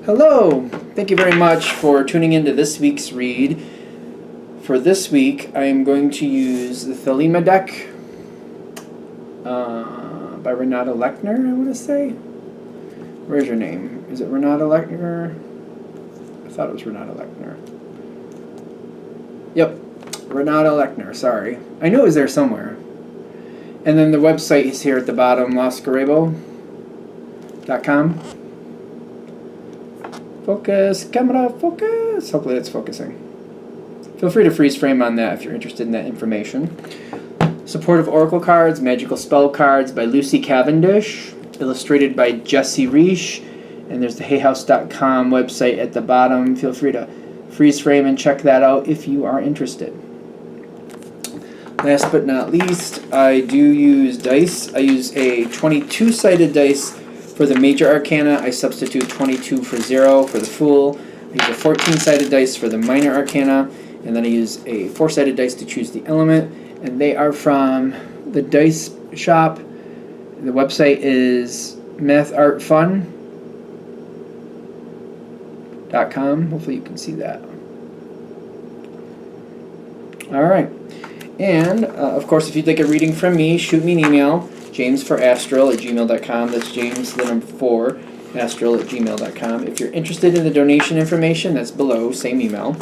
Hello! Thank you very much for tuning into this week's read. For this week, I am going to use the Thelema deck by Renata Lechner, I want to say. Where's your name? Is it Renata Lechner? I thought it was Renata Lechner. Yep, Renata Lechner, sorry. I knew it was there somewhere. And then the website is here at the bottom, loscarebo.com. Focus, camera, focus. Hopefully it's focusing. Feel free to freeze frame on that if you're interested in that information. Supportive Oracle cards, Magical Spell cards by Lucy Cavendish, illustrated by Jesse Reish, and there's the hayhouse.com website at the bottom. Feel free to freeze frame and check that out if you are interested. Last but not least, I do use dice. I use a 22-sided dice for the major arcana. I substitute 22 for 0 for the Fool. I use a 14-sided dice for the minor arcana, and then I use a 4-sided dice to choose the element. And they are from the Dice Shop. The website is mathartfun.com. Hopefully you can see that. All right. And, of course, if you'd like a reading from me, shoot me an email, jamesforastral@gmail.com. That's James, the number 4, astral@gmail.com. If you're interested in the donation information, that's below, same email.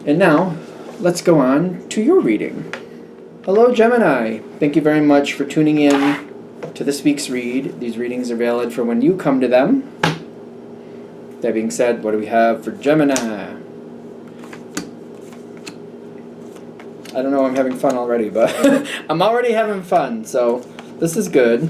And now, let's go on to your reading. Hello, Gemini. Thank you very much for tuning in to this week's read. These readings are valid for when you come to them. That being said, what do we have for Gemini? I don't know, I'm having fun already, but I'm already having fun, so this is good.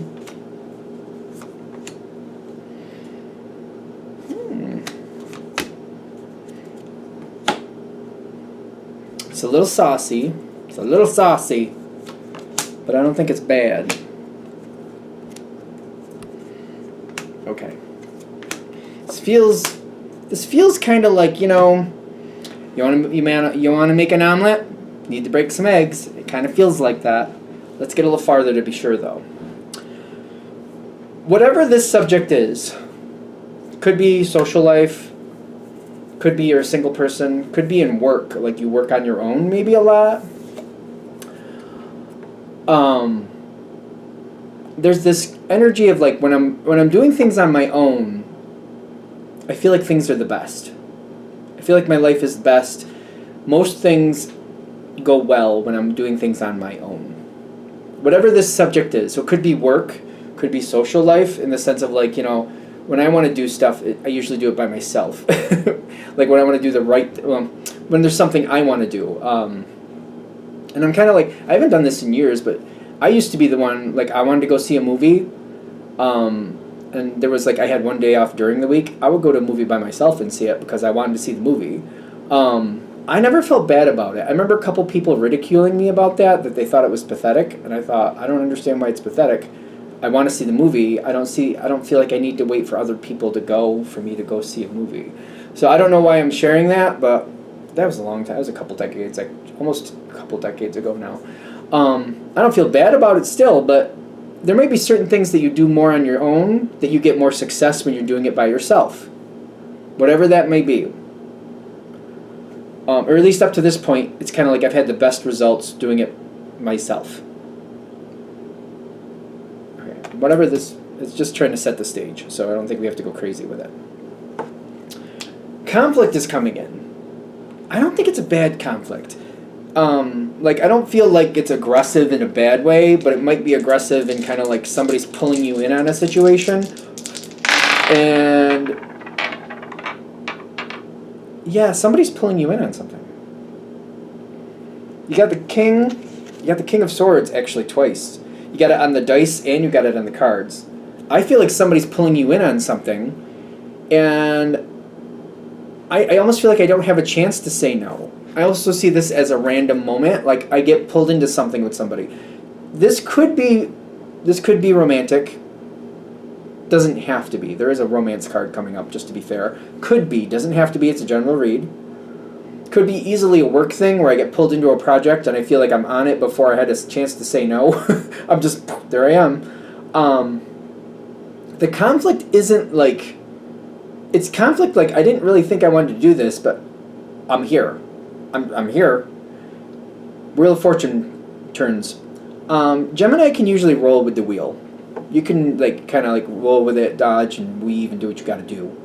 It's a little saucy. It's a little saucy, but I don't think it's bad. Okay. This feels kind of like, you know, you want to make an omelet? Need to break some eggs. It kind of feels like that. Let's get a little farther to be sure, though. Whatever this subject is, could be social life, could be you're a single person, could be in work, like you work on your own maybe a lot. There's this energy of like when I'm doing things on my own, I feel like things are the best. I feel like my life is best. Most things go well when I'm doing things on my own. Whatever this subject is, so it could be work, could be social life, in the sense of like, you know, when I want to do stuff, I usually do it by myself. Like when I want to do when there's something I want to do. And I'm kind of like, I haven't done this in years, but I used to be the one, like I wanted to go see a movie, and there was like, I had one day off during the week, I would go to a movie by myself and see it because I wanted to see the movie. I never felt bad about it. I remember a couple people ridiculing me about that they thought it was pathetic, and I thought, I don't understand why it's pathetic. I want to see the movie. I don't feel like I need to wait for other people to go for me to go see a movie. So I don't know why I'm sharing that, but that was a long time. That was a couple decades, like almost a couple decades ago now. I don't feel bad about it still, but there may be certain things that you do more on your own that you get more success when you're doing it by yourself. Whatever that may be. Or at least up to this point, it's kind of like I've had the best results doing it myself. Okay, whatever this, it's just trying to set the stage, so I don't think we have to go crazy with it. Conflict is coming in. I don't think it's a bad conflict. Like, I don't feel like it's aggressive in a bad way, but it might be aggressive in kind of like somebody's pulling you in on a situation. And yeah, somebody's pulling you in on something. You got the King of Swords actually twice. You got it on the dice and you got it on the cards. I feel like somebody's pulling you in on something, and I almost feel like I don't have a chance to say no. I also see this as a random moment, like I get pulled into something with somebody. This could be romantic. Doesn't have to be. There is a romance card coming up, just to be fair. Could be. Doesn't have to be. It's a general read. Could be easily a work thing where I get pulled into a project and I feel like I'm on it before I had a chance to say no. I'm just, there I am. The conflict isn't like it's conflict. Like, I didn't really think I wanted to do this, but I'm here. I'm here. Wheel of Fortune turns. Gemini can usually roll with the wheel. You can like kind of like roll with it, dodge and weave and do what you got to do.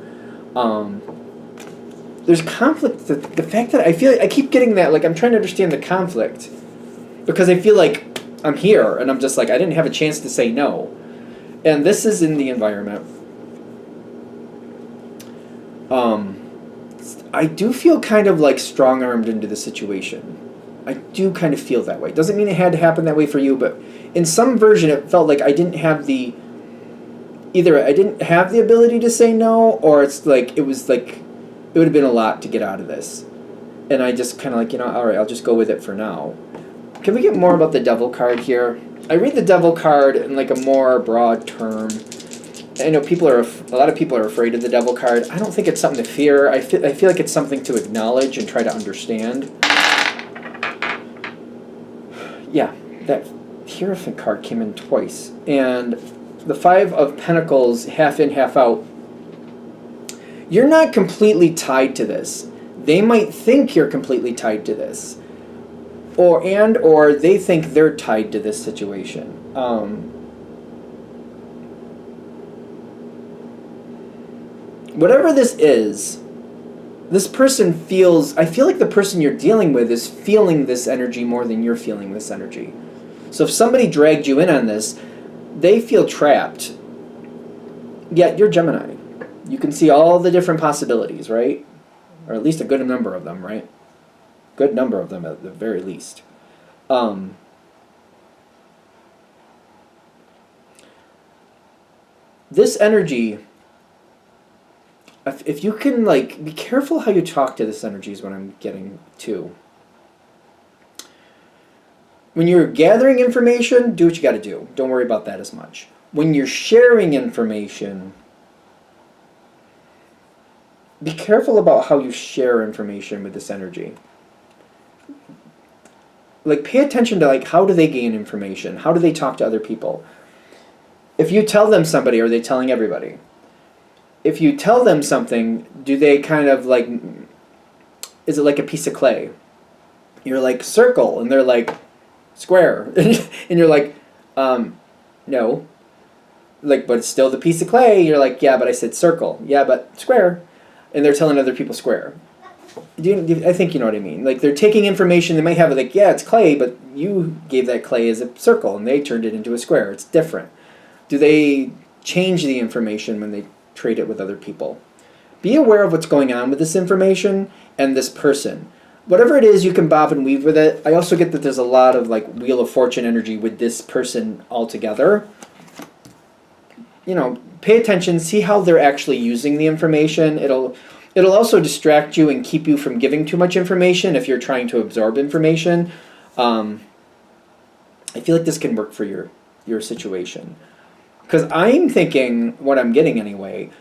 There's conflict. The fact that I feel like I keep getting that, like I'm trying to understand the conflict because I feel like I'm here and I'm just like I didn't have a chance to say no. And this is in the environment. I do feel kind of like strong-armed into the situation. I do kind of feel that way. Doesn't mean it had to happen that way for you, but in some version it felt like I didn't have the either I didn't have the ability to say no, or it's like it was like it would have been a lot to get out of this. And I just kind of like, all right, I'll just go with it for now. Can we get more about the Devil card here? I read the Devil card in like a more broad term. I know a lot of people are afraid of the Devil card. I don't think it's something to fear. I feel like it's something to acknowledge and try to understand. Yeah, that Hierophant card came in twice. And the Five of Pentacles, half in, half out. You're not completely tied to this. They might think you're completely tied to this. Or they think they're tied to this situation. Whatever this is, this person feels, I feel like the person you're dealing with is feeling this energy more than you're feeling this energy. So if somebody dragged you in on this, they feel trapped. Yet you're Gemini. You can see all the different possibilities, right? Or at least a good number of them, right? Good number of them at the very least. This energy, if you can, like, be careful how you talk to this energy is what I'm getting to. When you're gathering information, do what you got to do. Don't worry about that as much. When you're sharing information, be careful about how you share information with this energy. Like, pay attention to, like, how do they gain information? How do they talk to other people? If you tell them somebody, are they telling everybody? If you tell them something, do they kind of like, is it like a piece of clay? You're like, circle, and they're like, square. And you're like, no. Like, but it's still the piece of clay. You're like, yeah, but I said circle. Yeah, but square. And they're telling other people square. I think you know what I mean. Like, they're taking information, they might have it like, yeah, it's clay, but you gave that clay as a circle, and they turned it into a square. It's different. Do they change the information when they trade it with other people? Be aware of what's going on with this information and this person. Whatever it is, you can bob and weave with it. I also get that there's a lot of like Wheel of Fortune energy with this person altogether. Pay attention, see how they're actually using the information. It'll also distract you and keep you from giving too much information if you're trying to absorb information. I feel like this can work for your situation. Because I'm thinking, what I'm getting anyway,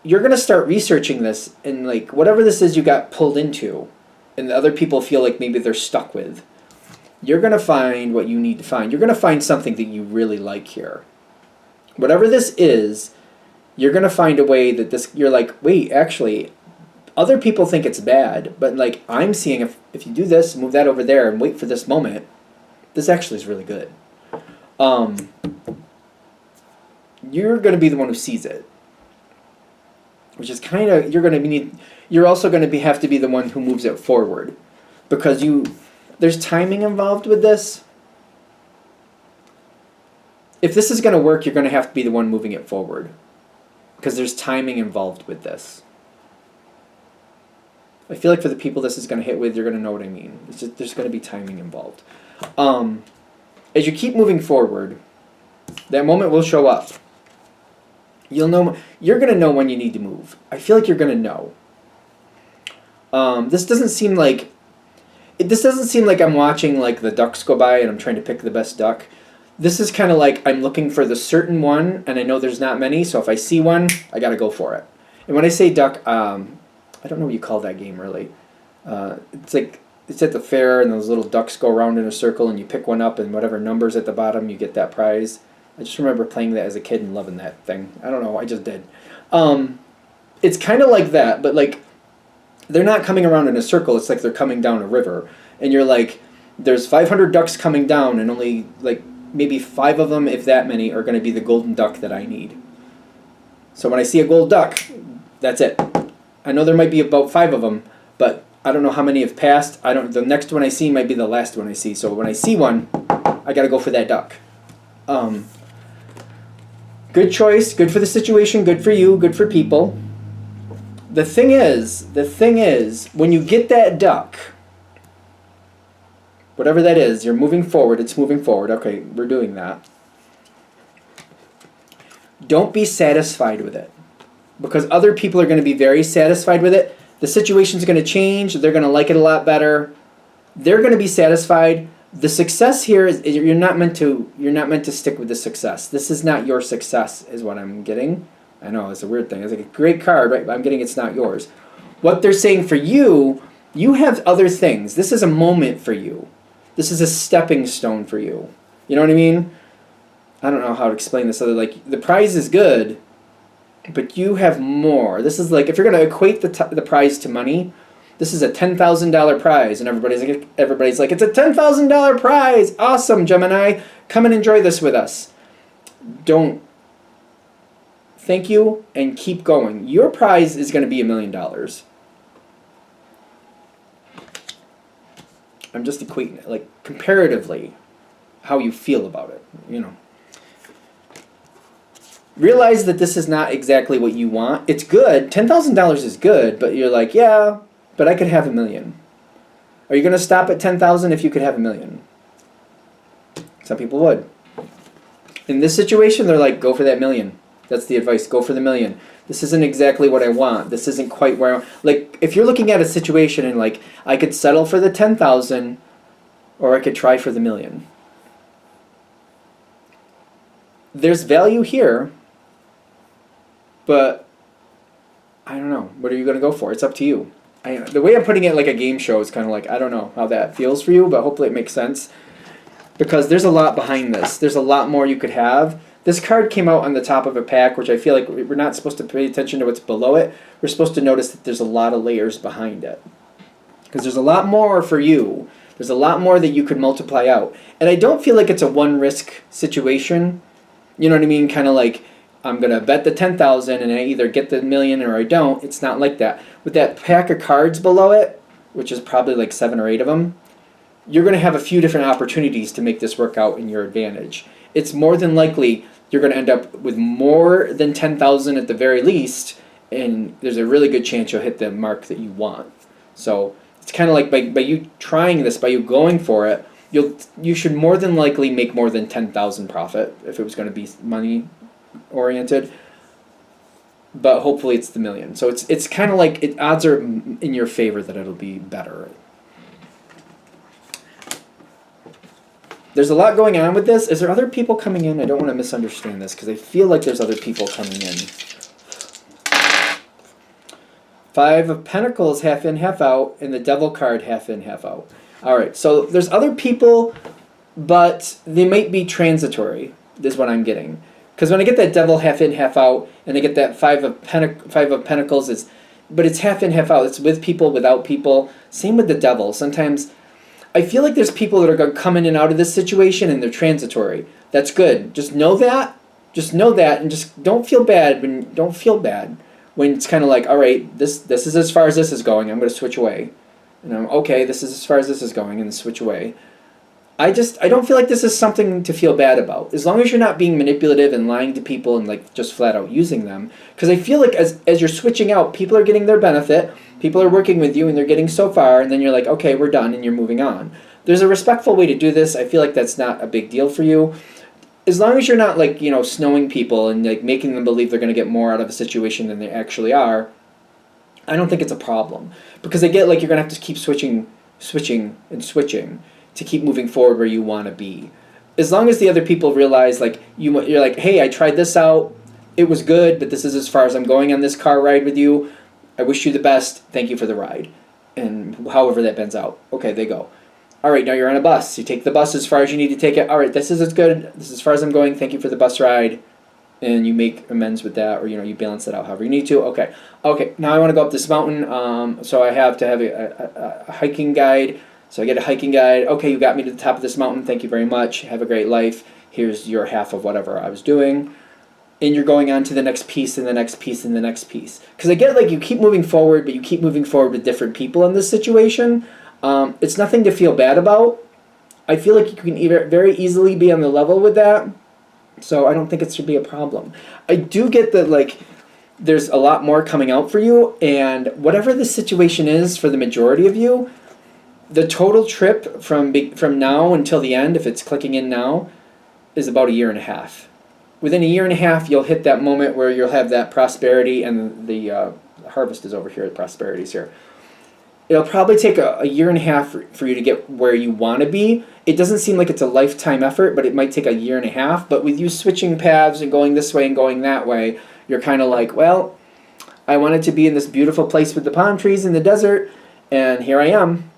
you're going to start researching this, and like whatever this is you got pulled into, and the other people feel like maybe they're stuck with, you're going to find what you need to find. You're going to find something that you really like here. Whatever this is, you're going to find a way that this, you're like, wait, actually, other people think it's bad, but like I'm seeing if you do this, move that over there, and wait for this moment, this actually is really good. You're going to be the one who sees it, which is kind of, you're also going to have to be the one who moves it forward, because there's timing involved with this. If this is going to work, you're going to have to be the one moving it forward, because there's timing involved with this. I feel like for the people this is going to hit with, you're going to know what I mean. It's just, there's going to be timing involved. As you keep moving forward, that moment will show up. You'll know. You're going to know when you need to move. I feel like you're going to know. This doesn't seem like I'm watching like the ducks go by and I'm trying to pick the best duck. This is kind of like I'm looking for the certain one, and I know there's not many, so if I see one, I got to go for it. And when I say duck, I don't know what you call that game really. It's like it's at the fair, and those little ducks go around in a circle, and you pick one up, and whatever number's at the bottom, you get that prize. I just remember playing that as a kid and loving that thing. I don't know, I just did. it's kind of like that, but like they're not coming around in a circle. It's like they're coming down a river, and you're like, there's 500 ducks coming down, and only like maybe 5 of them, if that many, are going to be the golden duck that I need. So when I see a gold duck, that's it. I know there might be about 5 of them, but I don't know how many have passed. The next one I see might be the last one I see. So when I see one, I got to go for that duck. Good choice, good for the situation, good for you, good for people. The thing is, when you get that duck, whatever that is, you're moving forward, it's moving forward. Okay, we're doing that. Don't be satisfied with it, because other people are going to be very satisfied with it. The situation's going to change. They're going to like it a lot better. They're going to be satisfied. The success here is you're not meant to stick with the success. This is not your success, is what I'm getting. I know, it's a weird thing. It's like a great card, right? But I'm getting it's not yours. What they're saying for you, you have other things. This is a moment for you. This is a stepping stone for you. You know what I mean? I don't know how to explain this other, like, the prize is good, but you have more. This is like, if you're going to equate the prize to money, this is a $10,000 prize, and everybody's like, it's a $10,000 prize! Awesome, Gemini! Come and enjoy this with us. Don't. Thank you, and keep going. Your prize is going to be $1 million. I'm just equating it, like, comparatively, how you feel about it, you know. Realize that this is not exactly what you want. It's good. $10,000 is good, but you're like, yeah, but I could have $1 million. Are you going to stop at 10,000 if you could have $1 million? Some people would. In this situation, they're like, go for that $1 million. That's the advice. Go for the $1 million. This isn't exactly what I want. This isn't quite where like, if you're looking at a situation and like, I could settle for the 10,000 or I could try for the $1 million. There's value here, but I don't know. What are you going to go for? It's up to you. The way I'm putting it like a game show is kind of like, I don't know how that feels for you, but hopefully it makes sense. Because there's a lot behind this. There's a lot more you could have. This card came out on the top of a pack, which I feel like we're not supposed to pay attention to what's below it. We're supposed to notice that there's a lot of layers behind it. Because there's a lot more for you. There's a lot more that you could multiply out. And I don't feel like it's a one-risk situation. You know what I mean? Kind of like, I'm going to bet the 10,000 and I either get the $1 million or I don't. It's not like that. With that pack of cards below it, which is probably like 7 or 8 of them, you're going to have a few different opportunities to make this work out in your advantage. It's more than likely you're going to end up with more than 10,000 at the very least, and there's a really good chance you'll hit the mark that you want. So it's kind of like by you trying this, by you going for it, you should more than likely make more than 10,000 profit if it was going to be money oriented. But hopefully it's the $1 million. So it's kind of like odds are in your favor that it'll be better. There's a lot going on with this. Is there other people coming in? I don't want to misunderstand this because I feel like there's other people coming in. 5 of Pentacles, half in, half out, and the Devil card, half in, half out. All right, so there's other people, but they might be transitory, is what I'm getting. Because when I get that Devil half in, half out, and I get that Five of Pentacles, but it's half in, half out. It's with people, without people. Same with the Devil. Sometimes I feel like there's people that are going to come in and out of this situation, and they're transitory. That's good. Just know that. Just know that, and just don't feel bad when it's kind of like, all right, this is as far as this is going. I'm going to switch away. And I'm okay. This is as far as this is going, and switch away. I don't feel like this is something to feel bad about. As long as you're not being manipulative and lying to people and like just flat out using them. Because I feel like as you're switching out, people are getting their benefit. People are working with you and they're getting so far, and then you're like, okay, we're done, and you're moving on. There's a respectful way to do this. I feel like that's not a big deal for you. As long as you're not like, you know, snowing people and like making them believe they're going to get more out of a situation than they actually are, I don't think it's a problem. Because I get like you're going to have to keep switching to keep moving forward where you want to be. As long as the other people realize like you're like, hey, I tried this out. It was good, but this is as far as I'm going on this car ride with you. I wish you the best. Thank you for the ride. And however that bends out. Okay, they go. All right, now you're on a bus. You take the bus as far as you need to take it. All right, this is as good. This is as far as I'm going. Thank you for the bus ride. and you make amends with that, or you balance it out however you need to. Okay, now I want to go up this mountain, so I have to have a hiking guide. So I get a hiking guide. Okay, you got me to the top of this mountain, thank you very much, have a great life, here's your half of whatever I was doing. And you're going on to the next piece and the next piece and the next piece. Because I get like you keep moving forward, but you keep moving forward with different people in this situation. It's nothing to feel bad about. I feel like you can very easily be on the level with that. So I don't think it should be a problem. I do get that like there's a lot more coming out for you, and whatever the situation is for the majority of you, the total trip from now until the end, if it's clicking in now, is about a year and a half. Within a year and a half, you'll hit that moment where you'll have that prosperity, and the harvest is over here, the prosperity is here. It'll probably take a year and a half for you to get where you want to be. It doesn't seem like it's a lifetime effort, but it might take a year and a half. But with you switching paths and going this way and going that way, you're kind of like, well, I wanted to be in this beautiful place with the palm trees in the desert, and here I am.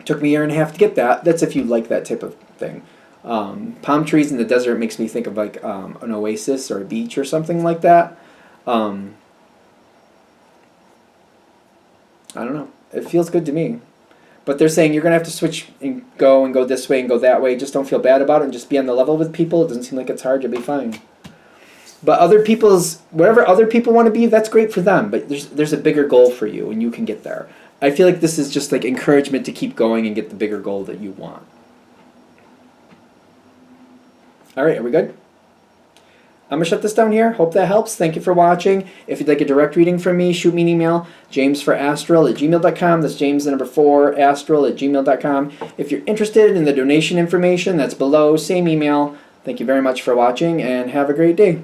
It took me a year and a half to get that. That's if you like that type of thing. Palm trees in the desert makes me think of like an oasis or a beach or something like that. I don't know. It feels good to me. But they're saying you're going to have to switch and go this way and go that way. Just don't feel bad about it and just be on the level with people. It doesn't seem like it's hard. You'll be fine. But whatever other people want to be, that's great for them. But there's a bigger goal for you, and you can get there. I feel like this is just like encouragement to keep going and get the bigger goal that you want. All right, are we good? I'm going to shut this down here. Hope that helps. Thank you for watching. If you'd like a direct reading from me, shoot me an email, jamesforastral@gmail.com. That's James, the number 4, astral@gmail.com. If you're interested in the donation information, that's below. Same email. Thank you very much for watching, and have a great day.